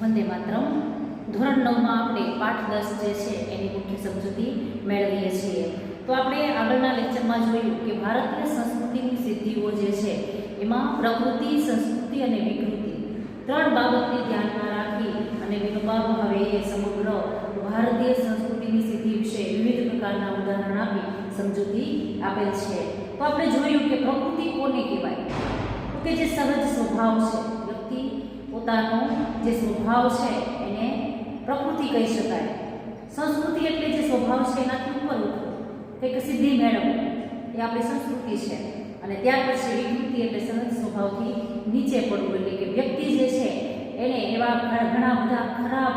વંદે માતરમ. ધોરણ 9માં આપણે પાઠ 10 જે છે એની મુખ્ય સમજૂતી મેળવીએ છીએ. તો આપણે આગળના લેક્ચરમાં જોયું કે ભારતીય સંસ્કૃતિની સિદ્ધિઓ જે છે એમાં પ્રકૃતિ, સંસ્કૃતિ અને વિકૃતિ ત્રણ બાબતને ધ્યાનમાં રાખી અને વિનોબા ભાવેએ સમગ્ર ભારતીય સંસ્કૃતિની સિદ્ધિ વિશે વિવિધ પ્રકારના ઉદાહરણ આપી સમજૂતી આપેલ છે. તો આપણે જોયું કે પ્રકૃતિ કોને કહેવાય? તો કે જે સહજ સ્વભાવ છે, વ્યક્તિ પોતાનો જે સ્વભાવ છે એને પ્રકૃતિ કહી શકાય. સંસ્કૃતિ એટલે જે સ્વભાવ છે એનાથી ઉપર ઉઠવું, કંઈક સિદ્ધિ મેળવવું, એ આપણી સંસ્કૃતિ છે. અને ત્યાર પછી વિકૃતિ એટલે સહજ સ્વભાવથી નીચે પડવું, એટલે કે વ્યક્તિ જે છે એને એવા ઘણા બધા ખરાબ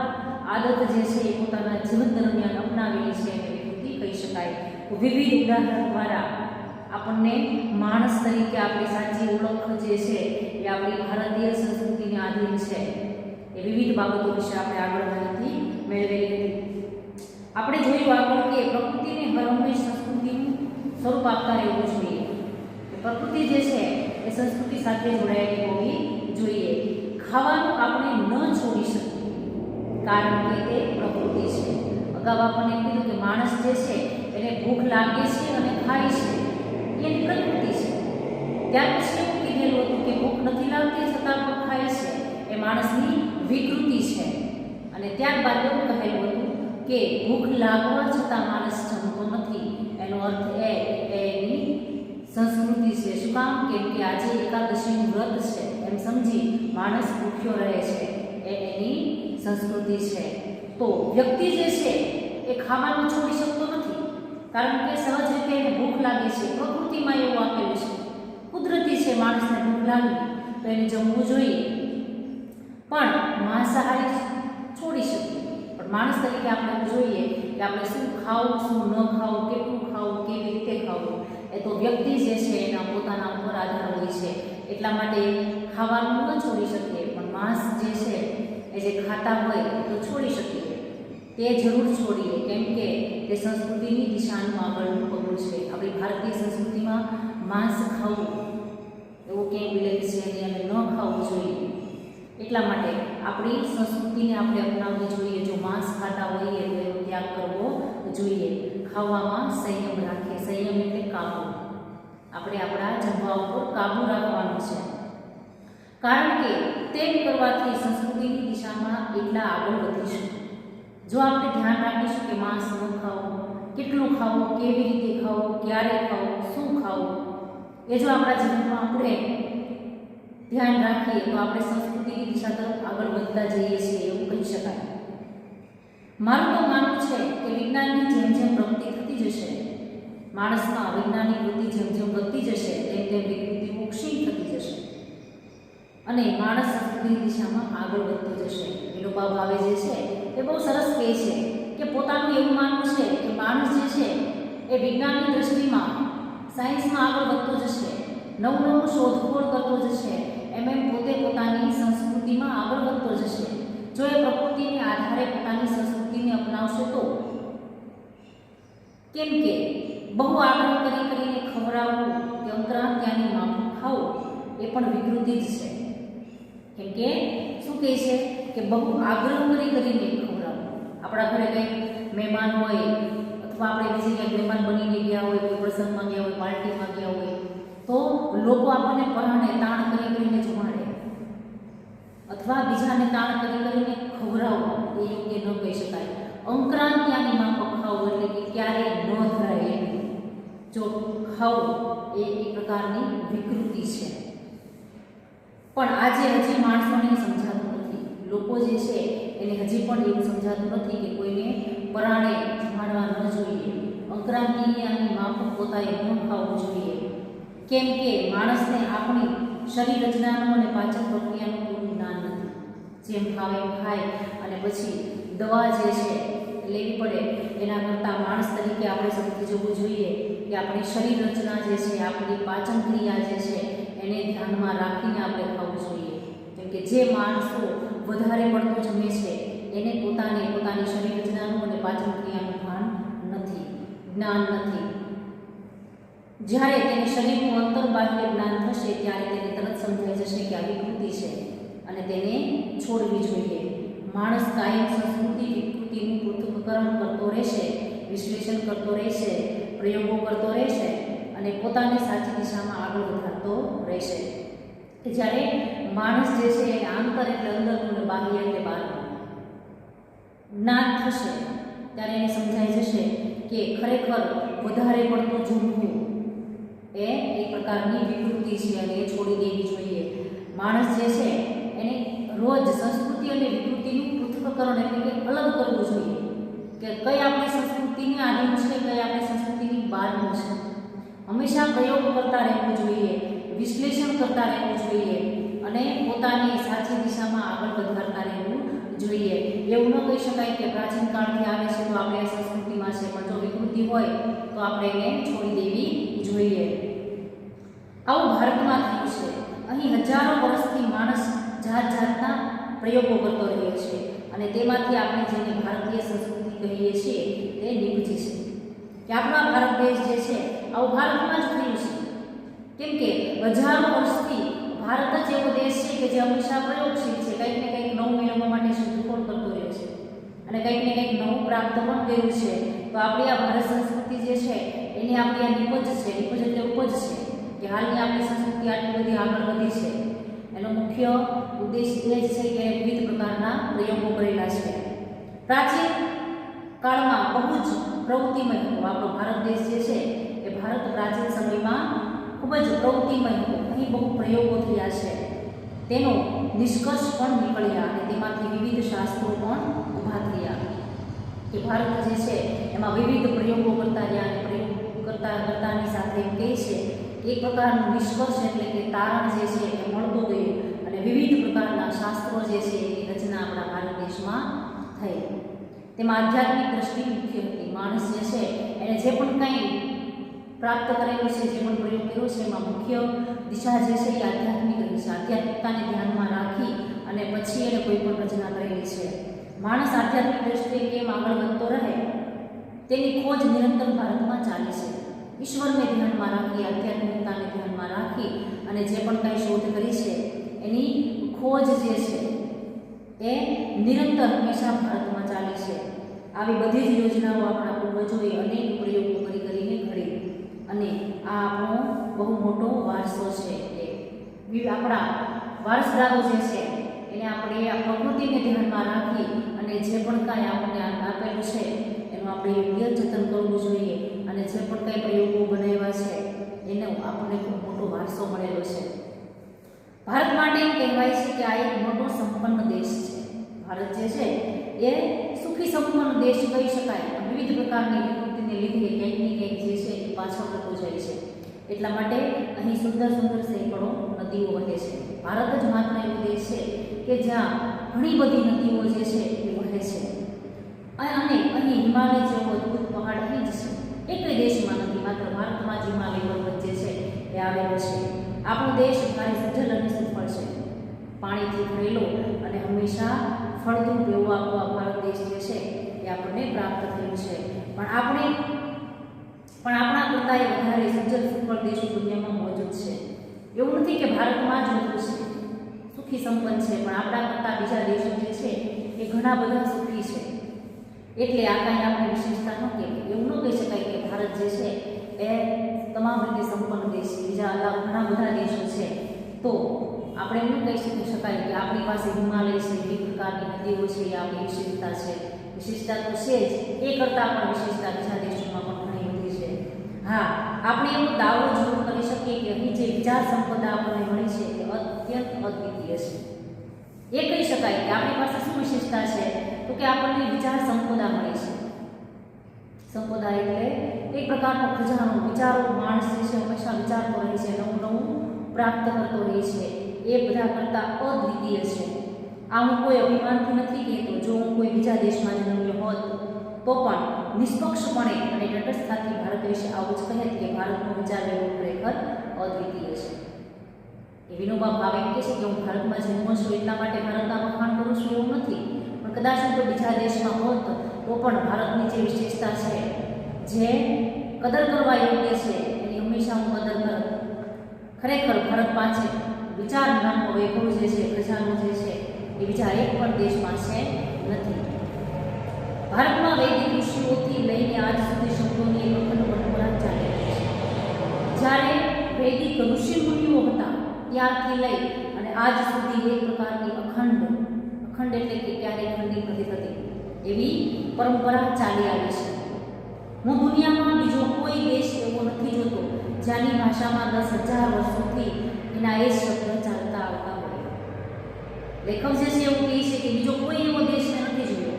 આદત જે છે એ પોતાના જીવન દરમિયાન અપનાવેલી છે એને વિકૃતિ કહી શકાય. વિવિધ ઉદાહરણ દ્વારા આપણને માણસ તરીકે આપણી સાચી ઓળખ જે છે એ આપણી ભારતીય સંસ્કૃતિને આધીન છે એ વિવિધ બાબતો વિશે આપણે આગળ માહિતી મેળવેલી હતી. આપણે જોયું આગળ કે પ્રકૃતિને હરહંમેશ સંસ્કૃતિનું સ્વરૂપ આપતા રહેવું જોઈએ. પ્રકૃતિ જે છે એ સંસ્કૃતિ સાથે જોડાયેલી હોવી જોઈએ. ખાવાનું આપણે ન છોડી શકીએ કારણ કે તે પ્રકૃતિ છે. અગાઉ આપણને કીધું કે માણસ જે છે એને ભૂખ લાગે છે અને ખાય છે, એની પ્રકૃતિ છે. ત્યાર પછી એવું કીધેલું હતું કે ભૂખ નથી લાગતી છતાં પણ ખાય છે, એ માણસની વિકૃતિ છે. અને ત્યારબાદ એવું કહેલું હતું કે ભૂખ લાગવા છતાં માણસ જમતો નથી, એનો અર્થ એની સંસ્કૃતિ છે. શું કામ? કેમ કે આજે એકાદશીનું વ્રત છે એમ સમજી માણસ ભૂખ્યો રહે છે, એ એની સંસ્કૃતિ છે. તો વ્યક્તિ જે છે એ ખાવાનું છોડી શકતો નથી કારણ કે સહજ રીતે એને ભૂખ લાગે છે. પ્રકૃતિમાં એવું આપેલું છે, કુદરતી છે માણસને ભૂખ લાગી તો એને જમવું જોઈએ. પણ માંસાહારી છોડી શકીએ, પણ માણસ તરીકે આપણે જોઈએ કે આપણે શું ખાવું, શું ન ખાવું, કેટલું ખાવું, કેવી રીતે ખાવું, એ તો વ્યક્તિ જે છે એના પોતાના ઉપર આધાર હોય છે. એટલા માટે ખાવાનું ન છોડી શકીએ, પણ માંસ જે છે એ જે ખાતા હોય તો છોડી શકીએ, તે જરૂર છોડીએ. કેમ કે તે સંસ્કૃતિની દિશાનું આગળનું પગલું છે. આપણી ભારતીય સંસ્કૃતિમાં માંસ ખાવું એવું ક્યાંય ઉલ્લેખ છે નહીં અને ન ખાવું જોઈએ. એટલા માટે આપણી સંસ્કૃતિને આપણે અપનાવવી જોઈએ. જો માંસ ખાતા હોઈએ તો એનો ત્યાગ કરવો જોઈએ. ખાવામાં સંયમ રાખીએ. સંયમ એટલે કાબુ. આપણે આપણા જમવા ઉપર કાબુ રાખવાનો છે, કારણ કે તેમ કરવાથી સંસ્કૃતિની દિશામાં એટલા આગળ વધીશું. જો આપણે ધ્યાન રાખીશું કે માંસ ન ખાવું, કેટલું ખાવું, કેવી રીતે ખાવું, ક્યારે ખાવું, શું ખાવું, એ જો આપણા જીવનમાં આપણે ધ્યાન રાખીએ તો આપણે સંસ્કૃતિની દિશા તરફ આગળ વધતા જઈએ છીએ એવું કહી શકાય. મારું તો માનવું છે કે વિજ્ઞાનની જેમ જેમ પ્રગતિ થતી જશે, માણસમાં વિજ્ઞાનની વૃત્તિ જેમ જેમ વધતી જશે તેમ તેમ વિકૃતિઓ ક્ષીણ થતી જશે અને માણસ સંસ્કૃતિની દિશામાં આગળ વધતો જશે. વિનોબા ભાવે જે છે એ બહુ સરસ કહે છે કે પોતાનું એવું માનવું છે કે માણસ જે છે એ વિજ્ઞાનની દ્રષ્ટિમાં સાયન્સમાં આગળ વધતો જશે, નવું નવું શોધખોળ કરતો જશે, એમ પોતે પોતાની સંસ્કૃતિમાં આગળ વધતો જશે. જો એ પ્રકૃતિને આધારે પોતાની સંસ્કૃતિને અપનાવશે તો. કેમ કે બહુ આગ્રહ કરીને ખવડાવવું કે અંતરાત્યાની માફક ખાવું એ પણ વિકૃતિ જ છે. કેમ કે શું કહે છે કે બહુ આગ્રહ કરીને ખવડાવવું. આપણા ઘરે કંઈક મહેમાન હોય અથવા આપણે બીજી કંઈક મહેમાન બનીને ગયા હોય, કોઈ પ્રસંગમાં ગયા હોય, પાર્ટીમાં ગયા હોય, તો લોકો આપણને પરાણે તાણ કરીને જમાડે અથવા બીજાને તાણ કરીને ખવડાવવું એ યોગ્ય ન કહી શકાય. અંકરાંત્યાની માફક ખાવું એટલે કે ક્યારેય ન ધરાય એમ જો ખાવું એ એક પ્રકારની વિકૃતિ છે. પણ આજે હજી માણસોને સમજાતું નથી. લોકો જે છે એને હજી પણ એવું સમજાતું નથી કે કોઈને પરાણે જમાડવા ન જોઈએ, અંકરાંત્યાની માફક પોતાએ ન ખાવું જોઈએ. કેમ કે માણસને આપણી શરીર રચનાનું અને પાચન પ્રક્રિયાનું પૂરું જ્ઞાન નથી. જેમ ફાવે એમ ખાય અને પછી દવા જે છે લેવી પડે, એના કરતાં માણસ તરીકે આપણે સમજી જવું જોઈએ કે આપણી શરીર રચના જે છે, આપણી પાચન ક્રિયા જે છે એને ધ્યાનમાં રાખીને આપણે ખાવું જોઈએ. કેમ કે જે માણસો વધારે પડતું જમે છે એને પોતાની શરીર રચનાનું અને પાચન ક્રિયાનું ભાન નથી, જ્ઞાન નથી. જ્યારે તેને શરીરનું અંતર્બાહ્ય જ્ઞાન થશે ત્યારે તેને તરત સમજાઈ જશે કે આ વિકૃતિ છે અને તેને છોડવી જોઈએ. માણસ કાયમ સંસ્કૃતિ વિકૃતિનું પૃથ્થકરણ કરતો રહેશે, વિશ્લેષણ કરતો રહેશે, પ્રયોગો કરતો રહેશે અને પોતાની સાચી દિશામાં આગળ વધારતો રહેશે. જ્યારે માણસ જે છે એ આંતર એટલે અંદરનું અને બાહ્ય એટલે બહારનું જ્ઞાન થશે ત્યારે એને સમજાઈ જશે કે ખરેખર વધારે પડતું ઝૂમવું એ એક પ્રકારની વિકૃતિ છે અને એ છોડી દેવી જોઈએ. માણસ જે છે એને રોજ સંસ્કૃતિ અને વિકૃતિનું પૃથ્થકરણ એટલે કે અલગ કરવું જોઈએ કે કઈ આપણી સંસ્કૃતિની આધીન છે, કઈ આપણી સંસ્કૃતિની બહારનું છે. હંમેશા પ્રયોગ કરતા રહેવું જોઈએ, વિશ્લેષણ કરતા રહેવું જોઈએ અને પોતાની સાચી દિશામાં આગળ વધારતા રહેવું જોઈએ. એવું ન કહી શકાય કે પ્રાચીન કાળથી આવે છે તો આપણે સંસ્કૃતિમાં છે, પણ જો વિકૃતિ હોય તો આપણે એને છોડી દેવી જોઈએ. આવું ભારતમાં થયું છે. અહીં હજારો વર્ષથી માણસ જાત જાતના પ્રયોગો કરતો રહ્યો છે અને તેમાંથી આપણે જેને ભારતીય સંસ્કૃતિ કહીએ છીએ તે નીપજી છે કે આપણા ભારત દેશ જે છે આવું ભારતમાં જ થયું છે. કેમ કે હજારો વર્ષથી ભારત જ એવો દેશ છે કે જે હંમેશા પ્રયોગશીલ છે, કંઈક ને કંઈક નવું મેળવવા માટે શોધખોળ કરતો રહ્યો છે અને કંઈક ને કંઈક નવું પ્રાપ્ત પણ કર્યું છે. તો આપણી આ ભારત સંસ્કૃતિ જે છે એની આપણી આ નિપજ છે, નિપજ એટલે ઉપજ છે કે હાલની આપણી સંસ્કૃતિ આટલી બધી આગળ વધી છે. એનો મુખ્ય ઉદ્દેશ એ જ છે કે વિવિધ પ્રકારના પ્રયોગો કરેલા છે. પ્રાચીન કાળમાં બહુ જ પ્રવૃત્તિમય હતો આપણો ભારત દેશ જે છે એ ભારત પ્રાચીન સમયમાં ખૂબ જ પ્રવૃત્તિમય હતો. અહીં બહુ પ્રયોગો થયા છે, તેનો નિષ્કર્ષ પણ નીકળ્યા અને તેમાંથી વિવિધ શાસ્ત્રો પણ ઊભા થયા કે ભારત જે છે એમાં વિવિધ પ્રયોગો કરતા રહ્યા અને પ્રયોગ કરતાની સાથે એમ કહે છે એક પ્રકારનું નિષ્કર્ષ એટલે કે તારણ જે છે એ મળતું ગયું અને વિવિધ પ્રકારના શાસ્ત્રો જે છે એની રચના આપણા ભારત દેશમાં થઈ. તેમાં આધ્યાત્મિક દ્રષ્ટિ મુખ્ય હતી. માણસ જે છે એને જે પણ કંઈ પ્રાપ્ત કરેલું છે, જે પણ પ્રયોગ કર્યો છે એમાં મુખ્ય દિશા જે છે એ આધ્યાત્મિક રહી છે. આધ્યાત્મિકતાને ધ્યાનમાં રાખી અને પછી એને કોઈ પણ રચના કરેલી છે. માણસ આધ્યાત્મિક દ્રષ્ટિએ કેમ આગળ વધતો રહે તેની ખોજ નિરંતર ભારતમાં ચાલે છે. ઈશ્વરને ધ્યાનમાં રાખી, આધ્યાત્મિકતાને ધ્યાનમાં રાખી અને જે પણ કંઈ શોધ કરી છે એની ખોજ જે છે એ નિરંતર હંમેશા ભારતમાં ચાલે છે. આવી બધી જ યોજનાઓ આપણા પૂર્વજોએ અનેક પ્રયોગો કરીને ઘડી અને આ આપણો બહુ મોટો વારસો છે. એ આપણા વારસદારો જે છે એને આપણે આ પ્રકૃતિને ધ્યાનમાં રાખી અને જે પણ કાંઈ આપણને આપેલું છે એનું આપણે યોગ્ય જતન કરવું જોઈએ અને જે પણ કંઈ પ્રયોગો બનાવ્યા છે એનો આપણને ખૂબ મોટો વારસો મળેલો છે. ભારત માટે એમ કહેવાય છે કે આ એક મોટો સંપન્ન દેશ છે. ભારત જે છે એ સુખી સંપન્ન દેશ કહી શકાય. વિવિધ પ્રકારની વિકૃતિને લીધે કંઈક ને કંઈક જે છે એ પાછળ થતો જાય છે. એટલા માટે અહીં સુંદર સુંદર સેંકડો નદીઓ વહે છે. ભારત જ માત્ર એવો દેશ છે કે જ્યાં ઘણી બધી નદીઓ જે છે એ વહે છે અને અહીં હિમાલય જેવો અદ્ભુત પહાડ અહીં જ છે. એક દેશમાં નથી, માત્ર ભારતમાં જ હિમાલય પર્વત જે છે એ આવેલો છે. આપણો દેશ ભારે સજ્જન અને સુફળ છે, પાણીથી ભરેલો અને હંમેશા ફળદ્રુપ એવો આપણો ભારત દેશ જે છે એ આપણને પ્રાપ્ત થયું છે. પણ આપણા કરતાં વધારે સજ્જન સુફળ દેશો દુનિયામાં મોજૂદ છે. એવું નથી કે ભારતમાં જ બધું છે, સુખી સંપન્ન છે, પણ આપણા કરતાં બીજા દેશો જે છે એ ઘણા બધા સુખી છે. એટલે આ કાંઈ આપણી વિશેષતા ન કહેવાય. એવું ન કહી શકાય કે ભારત જે છે એ તમામ રીતે સંપન્ન દેશ છે. બીજા અલગ ઘણા બધા દેશો છે તો આપણે એમ કહી શકાય કે આપણી પાસે હિમાલય છે, વિવિધ પ્રકારની નદીઓ છે, એ આપણી વિશેષતા છે. વિશેષતા તો છે જ, એ કરતાં પણ વિશેષતા બીજા દેશોમાં પણ ઘણી બધી છે. હા, આપણે એવો દાવો જરૂર કરી શકીએ કે અહીં જે વિચાર સંપદા આપણને મળી છે એ અત્યંત અદ્વિતીય છે. એ કહી શકાય કે આપણી પાસે શું વિશેષતા છે તો કે આપણને વિચાર સંપદા મળી છે. સંપદા એટલે એક પ્રકારનો ખજાનો. વિચારો માણસ જે છે હંમેશા વિચારતો રહે છે, નવું નવું પ્રાપ્ત કરતો રહે છે. એ બધા કરતાં અદ્વિતીય છે. આ હું કોઈ અભિમાનથી નથી કહેતો. જો હું કોઈ બીજા દેશમાં જન્મ્યો હોત તો પણ નિષ્પક્ષપણે અને તટસ્થતાથી ભારત વિશે આવું જ કહેત કે ભારતનો વિચાર એવો ખરેખર અદ્વિતીય છે. એ વિનોબા ભાવે કહે છે કે હું ભારતમાં જન્મો છું એટલા માટે ભારતના વખાણ કરું છું એવું નથી, પણ કદાચ હું તો બીજા દેશમાં હોત તો પણ ભારતની જે વિશેષતા છે, જે કદર કરવા યોગ્ય છે એની હંમેશા હું કદર કરત. ખરેખર ભારત પાસે વિચાર જ્ઞાનનો વૈભવ જે છે, ખજાનો જે છે એ બીજા એક પણ દેશ પાસે નથી. ભારતમાં વૈદિક ઋષિઓથી લઈને આજ સુધી શબ્દોની એક અખંડ પરંપરા ચાલી રહી છે. જ્યારે વૈદિક ઋષિ મુનિઓ હતા ત્યારથી લઈ અને આજ સુધી એક પ્રકારની અખંડ એટલે કે ક્યારેય ખંડિત નથી થતી એવી પરંપરા ચાલી આવી છે. હું દુનિયામાં બીજો કોઈ દેશ એવો નથી જોતો જ્યાંની ભાષામાં 10,000 વર્ષોથી એના એ શબ્દ ચાલતા આવતા હોય. લેખક જે છે એવું કહે છે કે બીજો કોઈ એવો દેશ નથી જોયો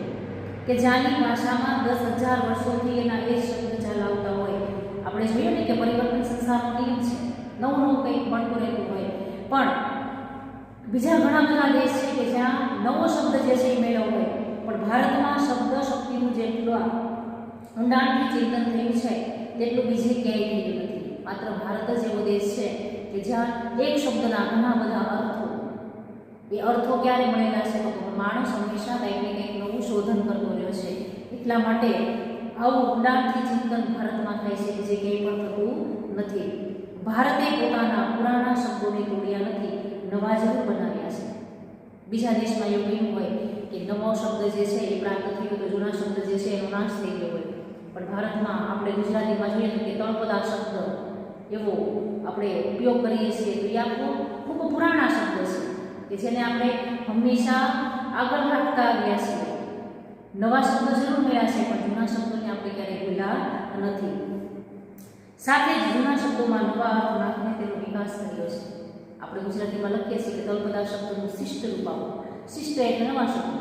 કે જ્યાંની ભાષામાં 10,000 વર્ષોથી એના એ શબ્દ ચાલતા હોય. આપણે જોઈએ ને કે પરિવર્તન સંસારનો નિયમ છે, નવું કંઈક મળતું રહેતું હોય, પણ બીજા ઘણા બધા દેશ છે કે જ્યાં નવો શબ્દ જે છે એ મેળવ્યો હોય, પણ ભારતમાં શબ્દ શક્તિનું જેટલું ઊંડાણથી ચિંતન થયું છે તેટલું બીજે ક્યાંય થયું નથી. માત્ર ભારત જ એવો દેશ છે કે જ્યાં એક શબ્દના ઘણા બધા અર્થો, એ અર્થો ક્યારે મળેલા છે તો માણસ હંમેશા કંઈક ને કંઈક નવું શોધન કરતો રહ્યો છે. એટલા માટે આવું ઊંડાણથી ચિંતન ભારતમાં થાય છે કે જે ક્યાંય પણ થતું નથી. ભારતે પોતાના પુરાણા શબ્દોને તોડ્યા નથી, નવા જરૂર બનાવ્યા છે. બીજા દેશમાં એવું કહ્યું હોય કે નવો શબ્દ જે છે એ પ્રાપ્ત થયો તો જૂના શબ્દ જે છે એનો નાશ થઈ ગયો હોય, પણ ભારતમાં આપણે ગુજરાતીમાં જોઈએ તો કે તળપદા શબ્દ એવો આપણે ઉપયોગ કરીએ છીએ તો એ આખો ખૂબ પુરાણા શબ્દ છે કે જેને આપણે હંમેશા આગળ રાખતા આવ્યા છીએ. નવા શબ્દ જરૂર મળ્યા છે પણ જૂના શબ્દોને આપણે ક્યારેય ભૂલ્યા નથી. સાથે જ જૂના શબ્દોમાં નવા અર્થ નાખીને તેનો વિકાસ કર્યો છે. આપણે ગુજરાતીમાં લખીએ છીએ કે તળપદા શબ્દનું શિષ્ટ રૂપ આવો. શિષ્ટ એટલે નવા શબ્દ.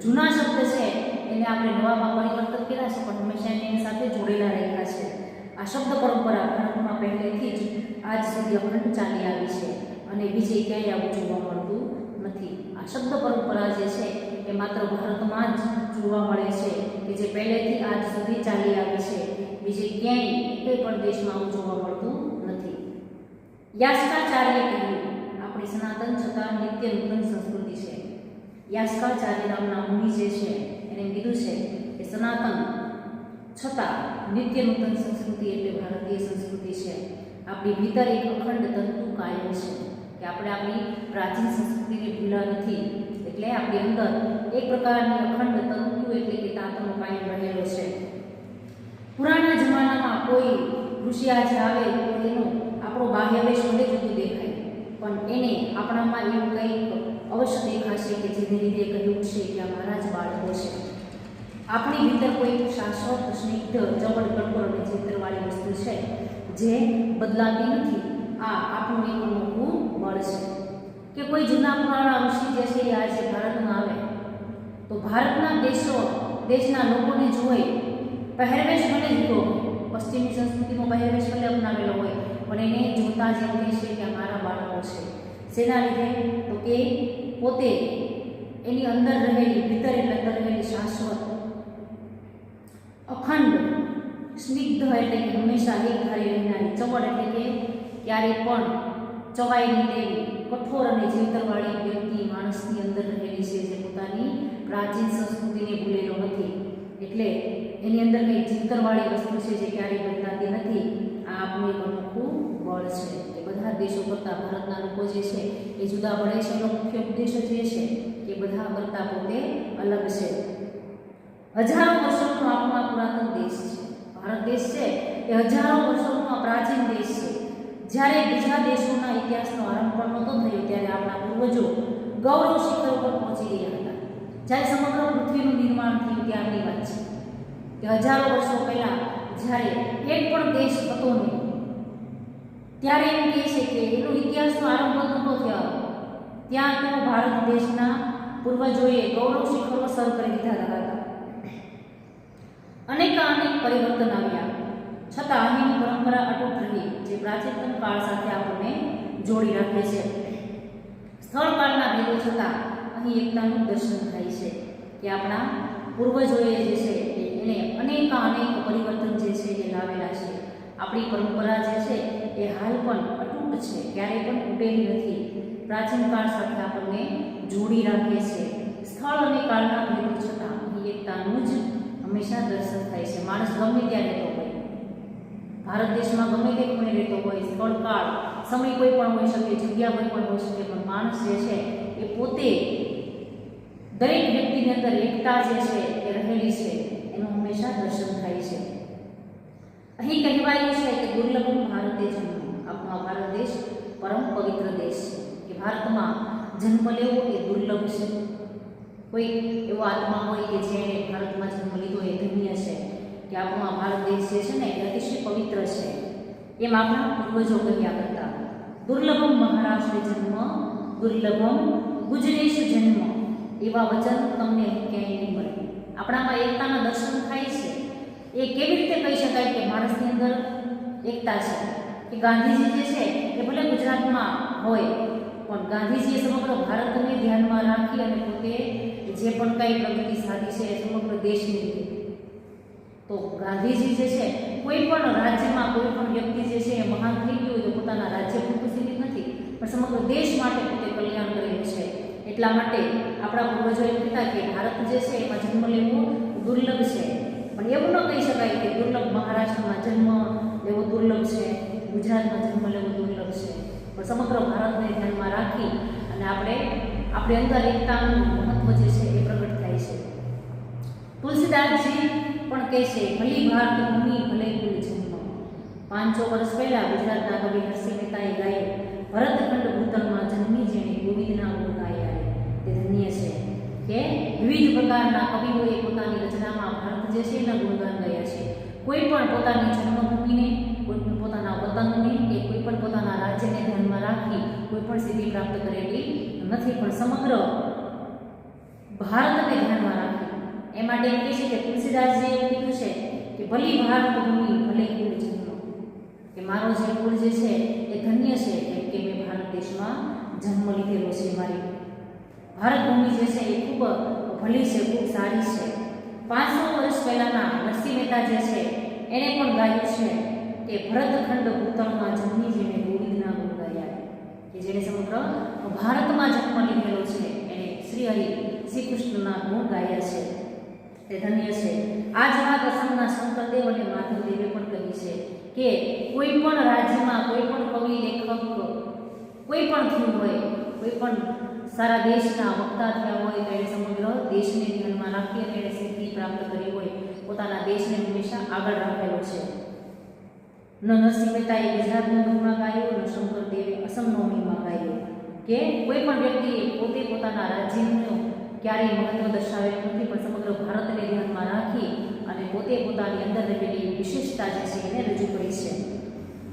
જૂના શબ્દ છે એને આપણે નવામાં પરિવર્તન કર્યા છે પણ હંમેશા એની સાથે જોડેલા રહ્યા છે. આ શબ્દ પરંપરા ભારતમાં પહેલેથી જ આજ સુધી અખંડ ચાલી આવી છે અને બીજે ક્યાંય આવું જોવા મળતું નથી. આ શબ્દ પરંપરા જે છે એ માત્ર ભારતમાં જ જોવા મળે છે કે જે પહેલેથી આજ સુધી ચાલી આવી છે. બીજે ક્યાંય કોઈ પણ દેશમાં આવું જોવા મળતું નથી. યાસ્કાચાર્ય કહ્યું આપણી સનાતન છતાં નિત્ય નૂતન સંસ્કૃતિ છે. યાસ્કાચાર્ય નામના મુનિ જે છે એને કીધું છે કે સનાતન છતાં નિત્ય નૂતન સંસ્કૃતિ એટલે ભારતીય સંસ્કૃતિ છે. આપણી ભીતર એક અખંડ તંતુ કાયમ છે કે આપણે આપણી પ્રાચીન સંસ્કૃતિને ભૂલા નથી. એટલે આપણી અંદર એક પ્રકારની અખંડ તંતુ એટલે કે તાતનો કાયમ રહેલો છે. પુરાણા જમાનામાં કોઈ ઋષિ આજે આવે તો એનો આપણો બાહ્યવેશ ભલે જુદું દેખાય પણ એને આપણામાં એવું કંઈક અવશ્ય દેખાશે કે જેને લીધે કહ્યું છે કે આ મારા જ બાળકો છે. આપણી ભીતર કોઈ શાશ્વત સ્નિગ્ધ ચવડ કઠોર અને ચિત્રવાળી વસ્તુ છે જે બદલાતી નથી. આ આપણું એક અનોખું બળ છે કે કોઈ જૂના પુરાણા ઋષિ જે છે એ આજે ભારતમાં આવે તો ભારતના દેશના લોકોને જોઈ પહેરવેશ ભલે જુદો, પશ્ચિમી સંસ્કૃતિનો પહેરવેશ ભલે અપનાવેલો હોય પણ એને જોતા જ એમ કહે છે કે મારા બાળકો છે. શેના લીધે તો કે પોતે એની અંદર રહેલી ભીતર એટલે અંદર રહેલી શાશ્વત અખંડ સ્નિગ્ધ એટલે કે હંમેશા એક ધારી રહેનારી, ચવડ એટલે કે ક્યારેય પણ ચવાઈ નહીં તેવી કઠોર અને જીવતરવાળી વ્યક્તિ માણસની અંદર રહેલી છે જે પોતાની પ્રાચીન સંસ્કૃતિને ભૂલેલો નથી. એટલે એની અંદર કંઈ જીવતરવાળી વસ્તુ છે જે ક્યારેય બદલાતી નથી. આ આપણું એક અનોખું બળ છે કે બધા દેશો કરતાં ભારતના લોકો જે છે એ જુદા પડે છે. એનો મુખ્ય ઉદ્દેશ જે છે કે બધા કરતાં પોતે અલગ છે. હજારો વર્ષોનો આપણો આ પુરાતન દેશ છે. ભારત દેશ છે એ હજારો વર્ષોનો આ પ્રાચીન દેશ છે. જ્યારે બીજા દેશોના ઇતિહાસનો આરંભ પણ નહોતો થયો ત્યારે આપણા પૂર્વજો ગૌરવ શિખર પર પહોંચી ગયા હતા. જ્યારે સમગ્ર પૃથ્વીનું નિર્માણ થયું ત્યારની વાત છે કે હજારો વર્ષો પહેલાં જ્યારે એક પણ દેશ હતો નહીં ત્યારે એમ કહે છે કે એનો ઇતિહાસનો આરંભ નહોતો થયો ત્યાં તો ભારત દેશના પૂર્વજોએ ગૌરવ શિખરો સર કરી દીધા હતા. અનેક પરિવર્તન આવ્યા છતાં અહીંની પરંપરા અટૂટ રહી જે પ્રાચીનતમ કાળ સાથે આપણને જોડી રાખે છે. સ્થળ કાળના ભેદો છતાં અહીં એકતાનું દર્શન થાય છે કે આપણા પૂર્વજોએ જે છે એને અનેક પરિવર્તન જે છે એ લાવેલા છે. આપણી પરંપરા જે છે એ હાલ પણ અટૂટ છે, ક્યારેય પણ તૂટેલી નથી. પ્રાચીન કાળ સાથે આપણને જોડી રાખે છે. સ્થળ અને કાળના ભેદો છતાં અહીં એકતાનું જ હંમેશા દર્શન થાય છે. માણસ ગમે ત્યાં રહેતો હોય, ભારત દેશમાં ગમે તે ખૂણે રહેતો હોય, સ્થળ કાળ સમય કોઈ પણ હોઈ શકે, જગ્યા કોઈ પણ હોઈ શકે, પણ માણસ જે છે એ એ પોતે દરેક વ્યક્તિની અંદર એકતા જે છે એ રહેલી છે એનું હંમેશા દર્શન થાય છે. અહીં કહેવાયું છે કે દુર્લભમ ભારતે જન્મ. આપણો આ ભારત દેશ પરમ પવિત્ર દેશ છે કે ભારતમાં જન્મ લેવો એ દુર્લભ છે. કોઈ એવો આત્મા હોય કે જેણે ભારતમાં જન્મ લીધો એ ધન્ય છે કે આપણો આ ભારત દેશ જે છે ને એ અતિશય પવિત્ર છે. એમ આપણા પૂર્વજો કહ્યા કરતા દુર્લભમ મહારાષ્ટ્ર જન્મ દુર્લભમ ગુજરેશ જન્મ. એવા વચન તમને ક્યાંય નહીં મળે. આપણામાં એકતાના દર્શન થાય છે. એ કેવી રીતે કહી શકાય કે માણસની અંદર એકતા છે કે ગાંધીજી જે છે એ ભલે ગુજરાતમાં હોય પણ ગાંધીજીએ સમગ્ર ભારતને ધ્યાનમાં રાખી અને પોતે જે પણ કાંઈ પ્રગતિ સાધી છે એ સમગ્ર દેશની રીતે. તો ગાંધીજી જે છે કોઈ પણ રાજ્યમાં કોઈ પણ વ્યક્તિ જે છે એ મહાન થઈ ગયું હોય તો પોતાના રાજ્ય પૂરતું સીમિત નથી પણ સમગ્ર દેશ માટે પોતે કલ્યાણ કરેલું છે. એટલા માટે આપણા પૂર્વજો એમ કહેતા કે ભારત જે છે એમાં જન્મ લેવો દુર્લભ છે. પણ એવું ન કહી શકાય કે દુર્લભ મહારાષ્ટ્રમાં જન્મ લેવો દુર્લભ છે, ગુજરાતમાં જન્મ લેવો દુર્લભ છે. પણ સમગ્ર ભારતને ધ્યાનમાં રાખી અને આપણી અંદર એકતાનું મહત્વ જે છે એ પ્રગટ થાય છે. તુલસીદાસજી પણ કહે છે ભલી ભારત ભૂમિ ભલે કુલ જન્મ. 500 વર્ષ પહેલા ગુજરાતના કવિ નરસિંહ મહેતાએ ગાયું ભરતખંડ ભૂતળમાં જન્મી જેણે ગોવિંદના ગુણ ગાયા. તે ધન્ય છે કે વિવિધ પ્રકારના કવિઓએ પોતાની રચનામાં ભારત જે છે એના ગુણગાન ગયા છે. કોઈ પણ પોતાની જન્મભૂમિને, કોઈ પણ પોતાના વતનને કે કોઈ પણ પોતાના રાજ્યને ધ્યાનમાં રાખી કોઈ પણ સિદ્ધિ પ્રાપ્ત કરેલી નથી પણ સમગ્ર ભારતને ધ્યાનમાં રાખી. એ માટે એમ કહે છે કે તુલસીદાસજીએ એવું કીધું છે કે ભલી ભારત ભૂમિ ભલે કુલ જન્મ. કે મારો જે કુળ જે છે એ ધન્ય છે કેમ કે મેં ભારત દેશમાં જન્મ લીધેલો છે. મારી ભારત ભૂમિ જે છે એ ખૂબ ભલી છે, ખૂબ સારી છે. 500 વર્ષ પહેલાના નરસિંહ મહેતા જે છે એણે પણ ગાયું છે કે ભરતખંડ ભૂતળમાં જન્મી જેણે ગોવિંદના ગુણ ગાયા. કે જેણે સમગ્ર ભારતમાં જન્મ લીધેલો છે એણે શ્રી કૃષ્ણના ગુણ ગાયા છે. તે ધન્ય છે. આ જ વાત અસમના શંકરદેવ અને માધવદેવે પણ કહી છે કે કોઈ પણ રાજ્યમાં કોઈ પણ કવિ, લેખક કોઈ પણ થયું હોય, કોઈ પણ સારા દેશના વક્તા થયા હોય તો એણે સમગ્ર દેશને ધ્યાનમાં રાખી અને એણે સિદ્ધિ પ્રાપ્ત કરી હોય, પોતાના દેશને હંમેશા આગળ રાખેલો છે. ન નરસિંહ મહેતાએ ગુજરાતનો મહિમા ગાયો, ન શંકરદેવે અસમનો મહિમા ગાયો. કે કોઈ પણ વ્યક્તિએ પોતે પોતાના રાજ્યનું ક્યારેય મહત્વ દર્શાવેલું નથી પણ સમગ્ર ભારતને ધ્યાનમાં રાખી અને પોતે પોતાની અંદર રહેલી વિશેષતા જે છે એને રજૂ કરી છે.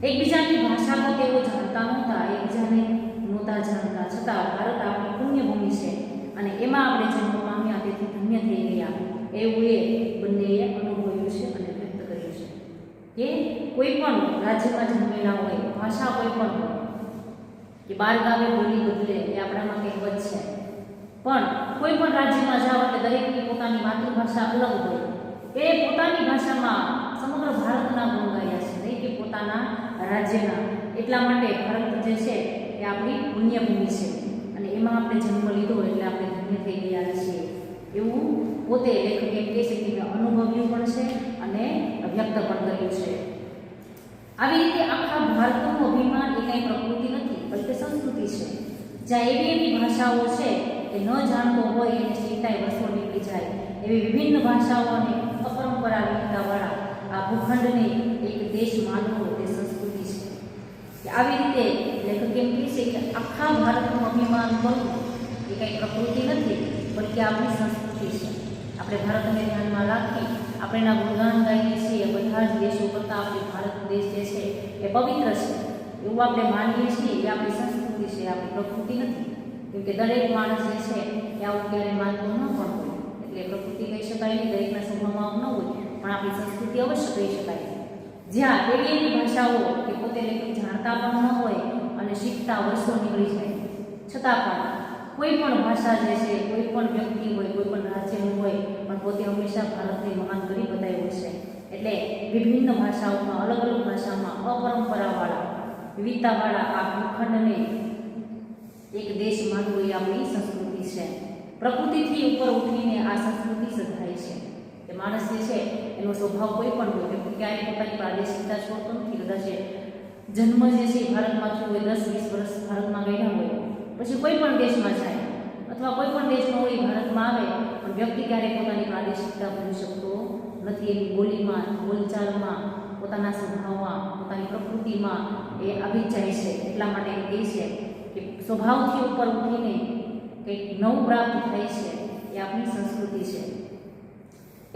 એકબીજાની ભાષા તો તેઓ જાણતા નહોતા, એકબીજાને નહોતા જાણતા છતાં ભારત આપણી પુણ્યભૂમિ છે અને એમાં આપણે જન્મ પામ્યા તેથી ધન્ય થઈ ગયા એવું એ બંનેએ અનુભવ્યું છે અને વ્યક્ત કર્યું છે. કે કોઈ પણ રાજ્યમાં જન્મેલા હોય, ભાષા કોઈ પણ હોય કે બાર ગામે બોલી બદલે એ આપણામાં કહેવત છે પણ કોઈ પણ રાજ્યમાં જાઓ એટલે દરેકની પોતાની માતૃભાષા અલગ હોય. એ પોતાની ભાષામાં સમગ્ર ભારતના ગુણ ગાયા છે, નહીં કે પોતાના રાજ્યના. એટલા માટે ભારત જે છે એ આપણી પુણ્યભૂમિ છે અને એમાં આપણે જન્મ લીધો એટલે આપણે ધન્ય થઈ ગયા છીએ એવું પોતે લેખક એમ કહે છે કે મેં અનુભવ્યું પણ છે અને વ્યક્ત પણ કર્યું છે. આવી રીતે આખા ભારતનું અભિમાન એ કંઈ પ્રકૃતિ નથી બલકે સંસ્કૃતિ છે. જ્યાં એવી ભાષાઓ છે કે ન જાણતો હોય એને શીખાય વર્ષો નીકળી જાય એવી વિભિન્ન ભાષાઓ અને અપરંપરાગતવાળા આ ભૂખંડને એક દેશ માનવો તે સંસ્કૃતિ છે. કે આવી રીતે લેખક એમ કહે છે કે આખા ભારતનું અભિમાન કરવું એ કંઈ પ્રકૃતિ નથી બલકે આપણી સંસ્કૃતિ છે. આપણે ભારતને ધ્યાનમાં રાખી આપણે એના ગુણગાન ગાઈએ છીએ. બધા જ દેશો કરતાં આપણે ભારત દેશ જે છે એ પવિત્ર છે એવું આપણે માનીએ છીએ. એ આપણી સંસ્કૃતિ છે, આપણી પ્રકૃતિ નથી. કેમકે દરેક માણસ જે છે એ આવું ક્યારેય માનતો ન પણ હોય એટલે પ્રકૃતિ કહી શકાય નહીં, દરેકના સ્વભાવમાં આવું ન હોય પણ આપણી સંસ્કૃતિ અવશ્ય કહી શકાય. જ્યાં એવી ભાષાઓ કે પોતે લેખક જાણતા પણ ન હોય અને શીખતા વર્ષો નીકળી જાય છતાં પણ કોઈ પણ ભાષા જે છે, કોઈ પણ વ્યક્તિ હોય, કોઈ પણ રાજ્યનું હોય પણ પોતે હંમેશા ભારતને મહાન કરી બતાવ્યું છે. એટલે વિભિન્ન ભાષાઓમાં, અલગ અલગ ભાષામાં અપરંપરાવાળા, વિવિધતાવાળા આ ભૂખંડને એક દેશ માનવું એ આપણી સંસ્કૃતિ છે. પ્રકૃતિથી ઉપર ઉઠીને આ સંસ્કૃતિ સધાય છે. કે માણસ જે છે એનો સ્વભાવ કોઈ પણ હોય વ્યક્તિ ક્યારેય પોતાની પ્રાદેશિકતા છોડતો નથી. કદાચ જન્મ જે છે ભારતમાં થયો હોય, 10-20 વર્ષ ભારતમાં ગયા હોય પછી કોઈ પણ દેશમાં જાય દેશનો હોય ભારતમાં આવે પણ વ્યક્તિ ક્યારેય પોતાની પ્રાદેશિકતા ભૂલી શકતો નથી. એની બોલીમાં, બોલચાલમાં, પોતાના સ્વભાવમાં, પોતાની પ્રકૃતિમાં એ આવી જ જાય છે. એટલા માટે એ કહે છે કે સ્વભાવથી ઉપર ઉઠીને કંઈક નવું પ્રાપ્ત થાય છે, એ આપણી સંસ્કૃતિ છે.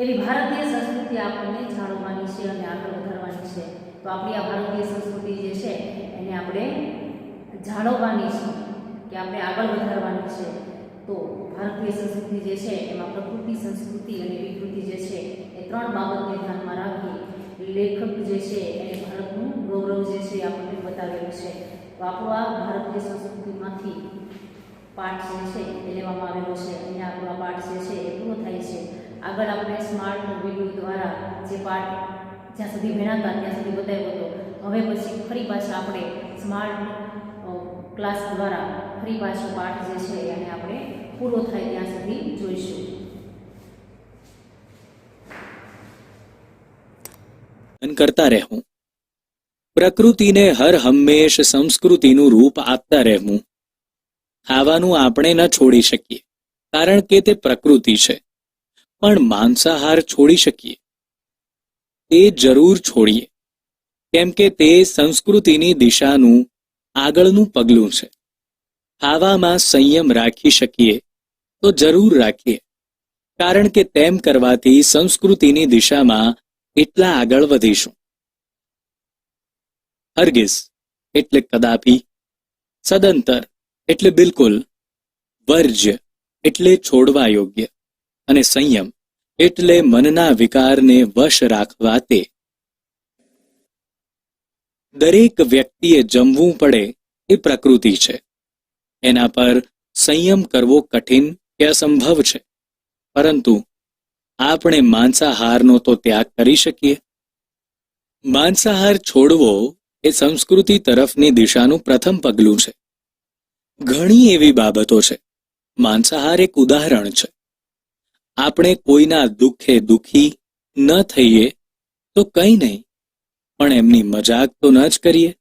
એવી ભારતીય સંસ્કૃતિ આપણને જાળવવાની છે અને આગળ વધારવાની છે. તો આપણી આ ભારતીય સંસ્કૃતિ જે છે એને આપણે જાળવવાની છે, કે આપણે આગળ વધારવાની છે. તો ભારતીય સંસ્કૃતિ જે છે એમાં પ્રકૃતિ, સંસ્કૃતિ અને વિકૃતિ જે છે એ ત્રણ બાબતને ધ્યાનમાં રાખી લેખક જે છે એને ભારતનું ગૌરવ જે છે આપણને બતાવેલું છે. તો આપણો આ ભારતીય સંસ્કૃતિમાંથી પાઠ જે છે એ લેવામાં આવેલો છે. અહીંયા આપણો આ પાઠ જે છે એ પૂરો થાય છે. આગળ આપણે સ્માર્ટ વિડીયો દ્વારા જે પાઠ જ્યાં સુધી ભણ્યા હતા ત્યાં સુધી બતાવ્યો હતો. હવે પછી ફરી પાછા આપણે સ્માર્ટ ક્લાસ દ્વારા ફરી પાછો પાઠ જે છે એને આપણે પૂરો થાય ત્યાં સુધી જોઈશું. કરતા રહેવું, પ્રકૃતિને હર હંમેશ સંસ્કૃતિનું રૂપ આપતા રહેવું. ખાવાનું આપણે ન છોડી શકીએ કારણ કે તે પ્રકૃતિ છે, પણ માંસાહાર છોડી શકીએ. તે જરૂર છોડીએ કેમ કે તે સંસ્કૃતિની દિશાનું આગળનું પગલું છે. ખાવામાં સંયમ રાખી શકીએ તો જરૂર રાખીએ, કારણ કે તેમ કરવાથી સંસ્કૃતિની દિશામાં એટલા આગળ વધીશું. હરગિઝ એટલે કદાપી, સદંતર એટલે બિલકુલ, વર્જ્ય એટલે છોડવા યોગ્ય, અને સંયમ એટલે મનના વિકારને વશ રાખવા તે. દરેક વ્યક્તિએ જમવું પડે એ પ્રકૃતિ છે. એના પર સંયમ કરવો કઠિન કે અસંભવ છે, પરંતુ આપણે માંસાહારનો તો ત્યાગ કરી શકીએ. માંસાહાર છોડવો એ સંસ્કૃતિ તરફની દિશાનું પ્રથમ પગલું છે. ઘણી એવી બાબતો છે. માંસાહાર એક ઉદાહરણ છે. આપણે કોઈના દુઃખે દુઃખી ન થઈએ તો કંઈ નહીં, પણ એમની મજાક તો ન જ કરીએ.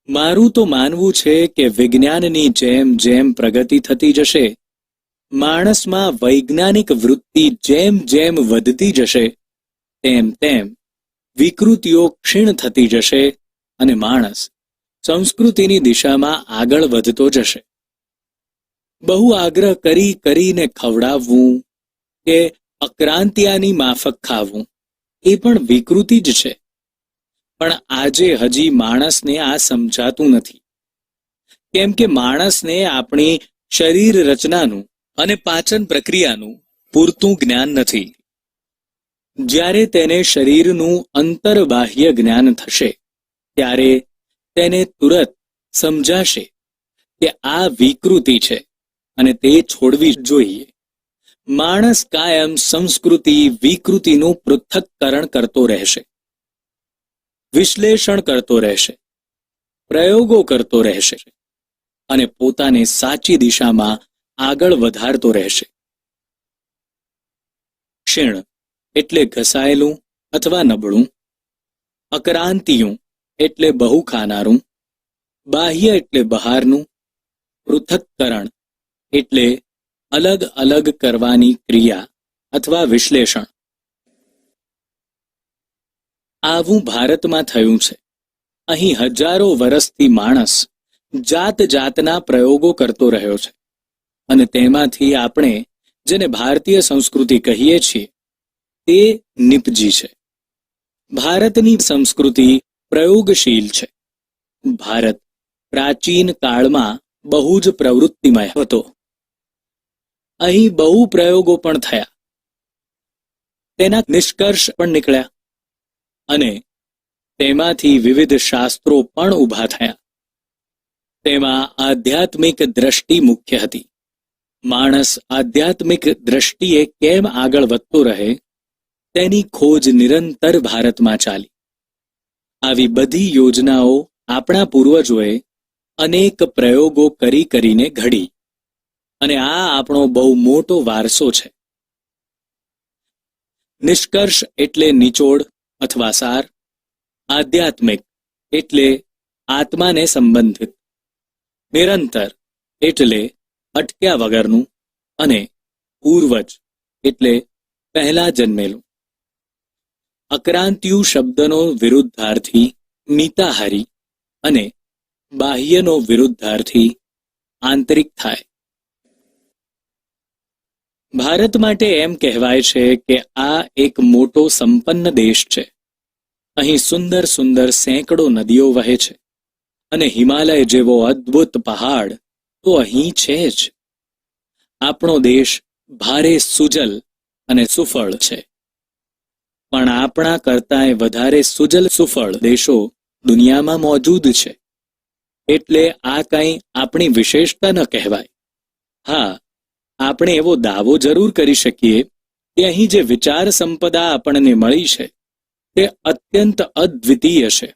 મારું તો માનવું છે કે વિજ્ઞાનની જેમ જેમ પ્રગતિ થતી જશે, માણસમાં વૈજ્ઞાનિક વૃત્તિ જેમ જેમ વધતી જશે, તેમ તેમ વિકૃતિઓ ક્ષીણ થતી જશે અને માણસ સંસ્કૃતિની દિશામાં આગળ વધતો જશે. બહુ આગ્રહ કરીને ખવડાવવું કે અક્રાંતિયાની માફક ખાવું એ પણ વિકૃતિ જ છે. પણ આજે હજી માણસને આ સમજાતું નથી, કેમ કે માણસને આપણી શરીર રચનાનું અને પાચન પ્રક્રિયાનું પૂરતું જ્ઞાન નથી. જ્યારે તેને શરીરનું અંતરબાહ્ય જ્ઞાન થશે ત્યારે તેને તુરત સમજાશે કે આ વિકૃતિ છે અને તે છોડવી જોઈએ. માણસ કાયમ સંસ્કૃતિ વિકૃતિનું પૃથ્થકરણ કરતો રહેશે, વિશ્લેષણ કરતો રહેશે, પ્રયોગો કરતો રહેશે અને પોતાને સાચી દિશામાં આગળ વધારતો રહેશે. ક્ષીણ એટલે ઘસાયેલું અથવા નબળું, અક્રાંતિયું એટલે બહુ ખાનારું, બાહ્ય એટલે બહારનું, પૃથ્થકરણ એટલે અલગ અલગ કરવાની ક્રિયા અથવા વિશ્લેષણ. આવું ભારતમાં થયું છે. અહીં હજારો વર્ષથી માણસ જાત જાતના પ્રયોગો કરતો રહ્યો છે અને તેમાંથી આપણે જેને ભારતીય સંસ્કૃતિ કહીએ છીએ તે નિપજી છે. ભારતની સંસ્કૃતિ પ્રયોગશીલ છે. ભારત પ્રાચીન કાળમાં બહુ જ પ્રવૃત્તિમય હતો. અહીં બહુ પ્રયોગો પણ થયા, તેના નિષ્કર્ષ પણ નીકળ્યા અને તેમાંથી વિવિધ શાસ્ત્રો પણ ઊભા થયા. તેમાં આધ્યાત્મિક દ્રષ્ટિ મુખ્ય હતી. માણસ આધ્યાત્મિક દ્રષ્ટિએ કેમ આગળ વધતો રહે તેની ખોજ નિરંતર ભારતમાં ચાલી. આવી બધી યોજનાઓ આપણા પૂર્વજોએ અનેક પ્રયોગો કરીને ઘડી અને આ આપણો બહુ મોટો વારસો છે. નિષ્કર્ષ એટલે નિચોડ અથવા સાર, આધ્યાત્મિક એટલે આત્માને સંબંધિત, નિરંતર એટલે અટક્યા વગરનું અને પૂર્વજ એટલે પહેલા જન્મેલું. અક્રાંત્યુ શબ્દનો વિરુદ્ધાર્થી મિતાહારી અને બાહ્યનો વિરુદ્ધાર્થી આંતરિક થાય. ભારત માટે એમ કહેવાય છે કે આ એક મોટો સંપન્ન દેશ છે. અહીં સુંદર સુંદર સેંકડો નદીઓ વહે છે અને હિમાલય જેવો અદ્ભુત પહાડ તો અહીં છે જ. આપણો દેશ ભારે સુજલ અને સુફળ છે, પણ આપણા કરતાંય વધારે સુજલ સુફળ દેશો દુનિયામાં મોજૂદ છે. એટલે આ કંઈ આપણી વિશેષતા ન કહેવાય. હા, આપણે એવો દાવો જરૂર કરી શકીએ કે અહીં જે વિચાર સંપદા આપણને મળી છે તે અત્યંત અદ્વિતીય છે.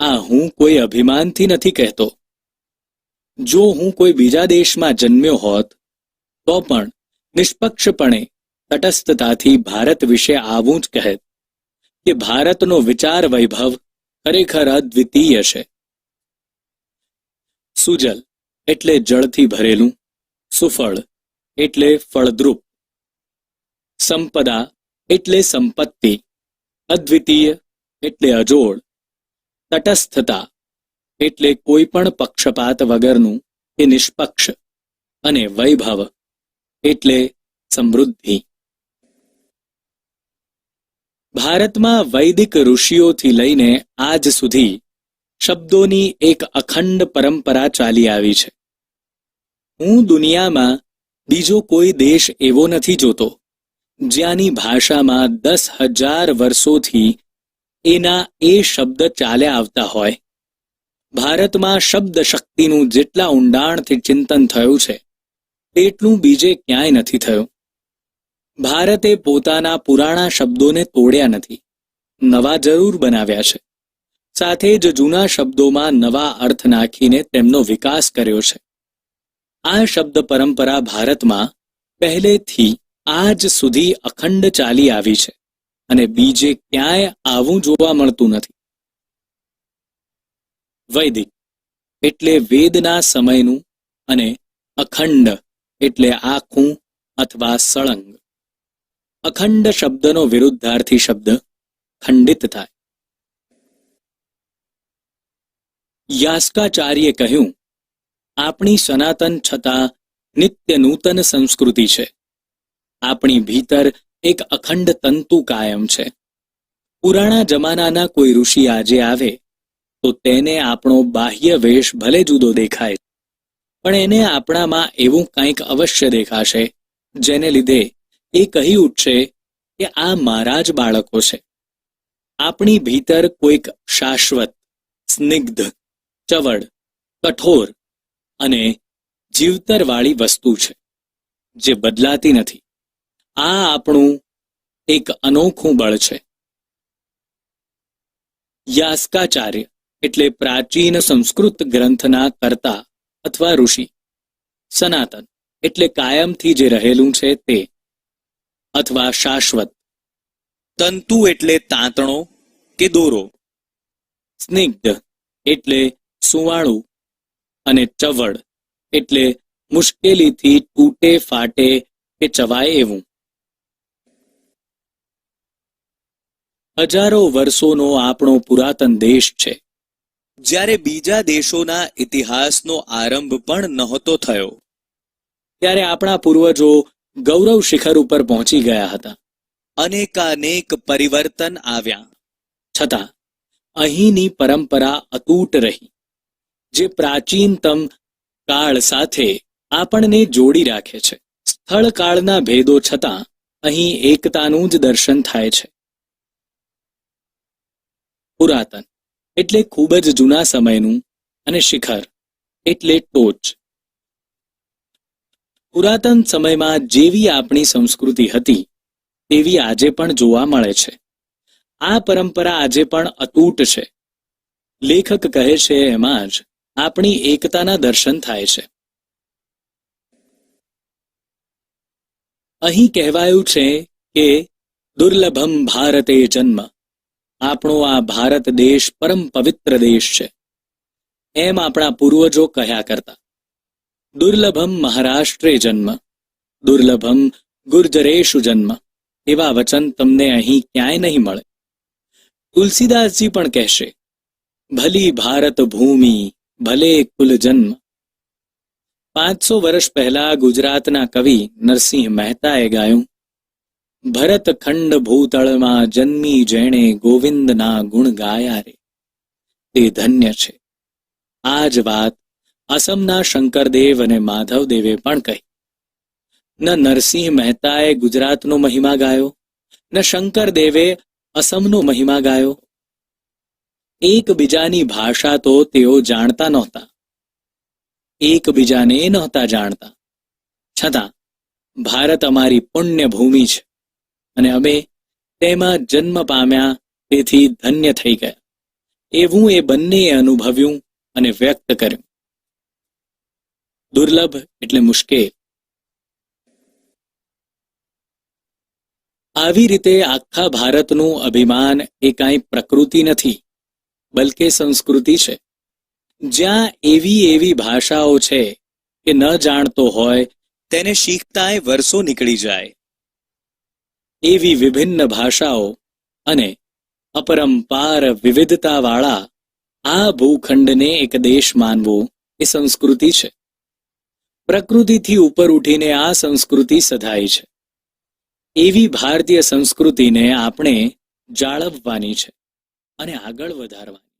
આ હું કોઈ અભિમાનથી નથી કહેતો. જો હું કોઈ બીજા દેશમાં જન્મ્યો હોત તો પણ નિષ્પક્ષપણે તટસ્થતાથી ભારત વિશે આવું જ કહેત કે ભારતનો વિચાર વૈભવ ખરેખર અદ્વિતીય છે. સુજલ એટલે જળથી ભરેલું, સુફળ એટલે ફળદ્રુપ, સંપદા એટલે સંપત્તિ, અદ્વિતીય એટલે અજોડ, તટસ્થતા એટલે કોઈ પણ પક્ષપાત વગરનું કે નિષ્પક્ષ, અને વૈભવ એટલે સમૃદ્ધિ. ભારતમાં વૈદિક ઋષિઓથી લઈને આજ સુધી શબ્દોની એક અખંડ પરંપરા ચાલી આવી છે. હું દુનિયામાં બીજો કોઈ દેશ એવો નથી જોતો જ્યાંની ભાષામાં 10,000 વર્ષોથી એના એ શબ્દ ચાલ્યા આવતા હોય. ભારતમાં શબ્દ શક્તિનું જેટલા ઊંડાણથી ચિંતન થયું છે તેટલું બીજે ક્યાંય નથી થયું. ભારતે પોતાના પુરાણા શબ્દોને તોડ્યા નથી, નવા જરૂર બનાવ્યા છે. સાથે જ જૂના શબ્દોમાં નવા અર્થ નાખીને તેમનો વિકાસ કર્યો છે. આ શબ્દ પરંપરા ભારતમાં પહેલેથી આજ સુધી અખંડ ચાલી આવી છે અને બીજે ક્યાંય આવું જોવા મળતું નથી. વૈદિક એટલે વેદના સમયનું અને અખંડ એટલે આખું અથવા સળંગ. અખંડ શબ્દનો વિરુદ્ધાર્થી શબ્દ ખંડિત થાય. યાસ્કાચાર્યે કહ્યું, આપણી સનાતન છતાં નિત્ય નૂતન સંસ્કૃતિ છે. આપણી ભીતર એક અખંડ તંતુ કાયમ છે. પુરાણા જમાનાના કોઈ ઋષિ આજે આવે તો તેને આપણો બાહ્ય વેશ ભલે જુદો દેખાય, પણ એને આપણામાં એવું કંઈક અવશ્ય દેખાશે જેને લીધે એ કહી ઉઠશે કે આ મારા જ બાળકો છે. આપણી ભીતર કોઈક શાશ્વત, સ્નિગ્ધ, ચવડ, કઠોર અને જીવતરવાળી વસ્તુ છે જે બદલાતી નથી. આ આપણું એક અનોખું બળ છે. યાસ્કાચાર્ય એટલે પ્રાચીન સંસ્કૃત ગ્રંથના કર્તા અથવા ઋષિ. સનાતન એટલે કાયમથી જે રહેલું છે તે અથવા શાશ્વત. તંતુ એટલે તાંતણો કે દોરો. સ્નિગ્ધ એટલે સુવાળું અને ચવડ એટલે મુશ્કેલીથી તૂટે ફાટે કે ચવાય એવું. હજારો વર્ષોનો આપણો પુરાતન દેશ છે. જ્યારે બીજા દેશોના ઇતિહાસનો આરંભ પણ નહોતો થયો ત્યારે આપણા પૂર્વજો ગૌરવ શિખર ઉપર પહોંચી ગયા હતા. અનેકાનેક પરિવર્તન આવ્યા છતાં અહીંની પરંપરા અતૂટ રહી, જે પ્રાચીનતમ કાળ સાથે આપણને જોડી રાખે છે. સ્થળ કાળના ભેદો છતાં અહીં એકતાનું જ દર્શન થાય છે. પુરાતન એટલે ખૂબ જ જૂના સમયનું અને શિખર એટલે ટોચ. પુરાતન સમયમાં જેવી આપણી સંસ્કૃતિ હતી તેવી આજે પણ જોવા મળે છે. આ પરંપરા આજે પણ અતૂટ છે. લેખક કહે છે એમાં જ આપણી એકતાના દર્શન થાય છે. અહીં કહેવાયું છે કે દુર્લભમ ભારતે જન્મ. આપણો આ ભારત દેશ પરમ પવિત્ર દેશ છે. એમ આપણા પૂર્વજો કહ્યા કરતા. દુર્લભમ મહારાષ્ટ્રે જન્મ, દુર્લભમ ગુર્જરેશુ જન્મ એવા વચન તમને અહીં ક્યાંય નહીં મળે. તુલસીદાસજી પણ કહેશે, ભલી ભારત ભૂમિ ભલે કુલ જન્મ. 500 વર્ષ પહેલા ગુજરાતના કવિ નરસિંહ મહેતાએ ગાયું, ભરત ખંડ ભૂતળમાં જન્મી જેણે ગોવિંદના ગુણ ગાયા રે, તે ધન્ય છે. આ જ વાત અસમના શંકરદેવ અને માધવદેવે પણ કહી. ન નરસિંહ મહેતાએ ગુજરાતનો મહિમા ગાયો, ન શંકરદેવે અસમનો મહિમા ગાયો. એકબીજાની ભાષા તો તેઓ જાણતા નહોતા, એકબીજાને નહોતા જાણતા. છતાં ભારત અમારી પુણ્ય ભૂમિ છે અને અમે તેમાં જન્મ પામ્યા, તેથી ધન્ય થઈ ગયા એવું એ બંનેએ અનુભવ્યું અને વ્યક્ત કર્યું. દુર્લભ એટલે મુશ્કેલ. આવી રીતે આખા ભારતનું અભિમાન એ કાંઈ પ્રકૃતિ નથી, બલકે સંસ્કૃતિ છે. જ્યાં એવી ભાષાઓ છે કે ન જાણતો હોય તેને શીખતાંય વર્ષો નીકળી જાય. એવી વિભિન્ન ભાષાઓ અને અપરંપાર વિવિધતાવાળા આ ભૂખંડને એક દેશ માનવો એ સંસ્કૃતિ છે. પ્રકૃતિથી ઉપર ઉઠીને આ સંસ્કૃતિ સધાઈ છે. એવી ભારતીય સંસ્કૃતિને આપણે જાળવવાની છે અને આગળ વધારવાની.